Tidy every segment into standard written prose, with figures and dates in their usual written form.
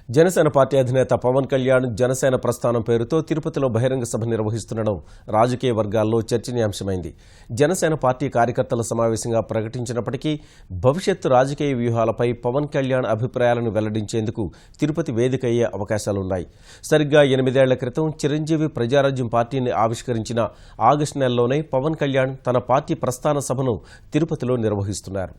Janasena party అధినేత పవన్ కళ్యాణ్ జనసేన ప్రస్థానం పేరుతో తిరుపతిలో బహిరంగ సభ నిర్వహిస్తుండడం రాజకీయ వర్గాల్లో చర్చనీయాంశమైంది. జనసేన పార్టీ కార్యకర్తల సమావేశంగా ప్రకటించినప్పటికీ భవిష్యత్తు రాజకీయ వ్యూహాలపై పవన్ కళ్యాణ్ అభిప్రాయాలను వెల్లడించేందుకు తిరుపతి వేదిక అయ్యే అవకాశాలున్నాయి. సరిగ్గా 8 ఏళ్ల క్రితం చిరంజీవి ప్రజారాజ్యం పార్టీని ఆవిష్కరించిన ఆగస్టు నెలలోనే పవన్ కళ్యాణ్ తన పార్టీ ప్రస్థాన సభను తిరుపతిలో నిర్వహిస్తున్నారు.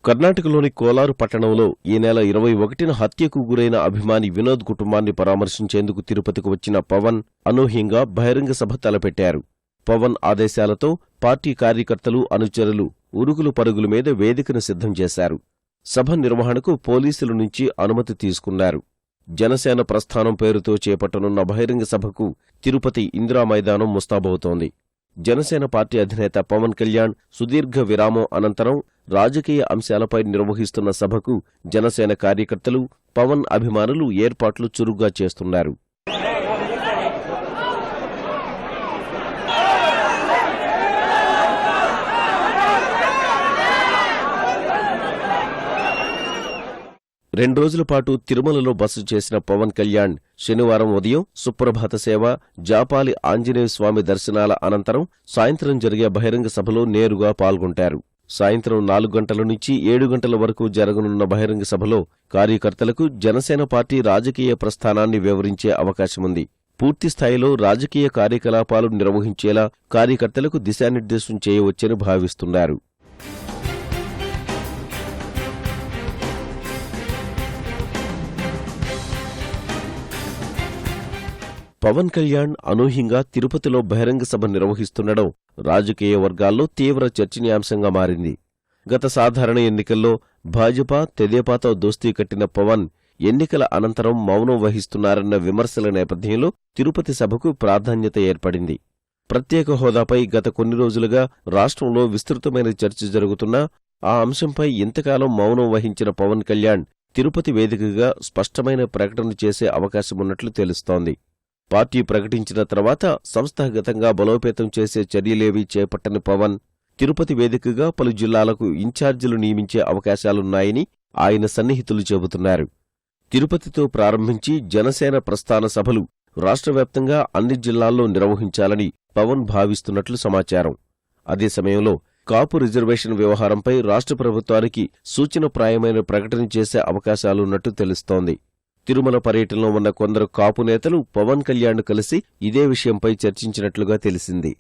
కర్ణాటకలోని కోలారు పట్టణంలో ఈ నెల 21న హత్యకు గురైన అభిమాని వినోద్ కుటుంబాన్ని పరామర్శించేందుకు తిరుపతికి వచ్చిన పవన్ అనూహ్యంగా బహిరంగ సభ తలపెట్టారు. పవన్ ఆదేశాలతో పార్టీ కార్యకర్తలు, అనుచరులు ఉరుగులు పరుగుల మీద వేదికను సిద్ధం చేశారు. సభ నిర్వహణకు పోలీసుల నుంచి అనుమతి తీసుకున్నారు. జనసేన ప్రస్థానం పేరుతో చేపట్టనున్న బహిరంగ సభకు తిరుపతి ఇందిరా మైదానం ముస్తాబవుతోంది. జనసేన పార్టీ అధినేత పవన్ కళ్యాణ్ సుదీర్ఘ విరామం అనంతరం రాజకీయ అంశాలపై నిర్వహిస్తున్న సభకు జనసేన కార్యకర్తలు, పవన్ అభిమానులు ఏర్పాట్లు చురుగ్గా చేస్తున్నారు. రెండు రోజుల పాటు తిరుమలలో బస చేసిన పవన్ కళ్యాణ్ శనివారం ఉదయం సుప్రభాత సేవ, జాపాలి ఆంజనేయ స్వామి దర్శనాల అనంతరం సాయంత్రం జరిగే బహిరంగ సభలో నేరుగా పాల్గొంటారు. సాయంత్రం 4 గంటల నుంచి 7 గంటల వరకు జరగనున్న బహిరంగ సభలో కార్యకర్తలకు జనసేన పార్టీ రాజకీయ ప్రస్థానాన్ని వివరించే అవకాశముంది. పూర్తిస్థాయిలో రాజకీయ కార్యకలాపాలు నిర్వహించేలా కార్యకర్తలకు దిశానిర్దేశం చేయవచ్చని భావిస్తున్నారు. పవన్ కళ్యాణ్ అనూహ్యంగా తిరుపతిలో బహిరంగ సభ నిర్వహిస్తుండడం రాజకీయ వర్గాల్లో తీవ్ర చర్చనీయాంశంగా మారింది. గత సాధారణ ఎన్నికల్లో భాజపా, తెదేపాతో దోస్తీ కట్టిన పవన్ ఎన్నికల అనంతరం మౌనం వహిస్తున్నారన్న విమర్శల నేపథ్యంలో తిరుపతి సభకు ప్రాధాన్యత ఏర్పడింది. ప్రత్యేక హోదాపై గత కొన్ని రోజులుగా రాష్ట్రంలో విస్తృతమైన చర్చ జరుగుతున్నా ఆ అంశంపై ఇంతకాలం మౌనం వహించిన పవన్ కళ్యాణ్ తిరుపతి వేదికగా స్పష్టమైన ప్రకటన చేసే అవకాశమున్నట్లు తెలుస్తోంది. పార్టీ ప్రకటించిన తర్వాత సంస్థాగతంగా బలోపేతం చేసే చర్యలేవీ చేపట్టని పవన్ తిరుపతి వేదికగా పలు జిల్లాలకు ఇన్ఛార్జీలు నియమించే అవకాశాలున్నాయని ఆయన సన్నిహితులు చెబుతున్నారు. తిరుపతితో ప్రారంభించి జనసేన ప్రస్థాన సభలు రాష్ట్రవ్యాప్తంగా అన్ని జిల్లాల్లో నిర్వహించాలని పవన్ భావిస్తున్నట్లు సమాచారం. అదే సమయంలో కాపు రిజర్వేషన్ వ్యవహారంపై రాష్ట్ర ప్రభుత్వానికి సూచనప్రాయమైన ప్రకటన చేసే అవకాశాలున్నట్టు తెలుస్తోంది. తిరుమల పర్యటనలో ఉన్న కొందరు కాపు నేతలు పవన్ కళ్యాణ్ కలిసి ఇదే విషయంపై చర్చించినట్లుగా తెలిసింది.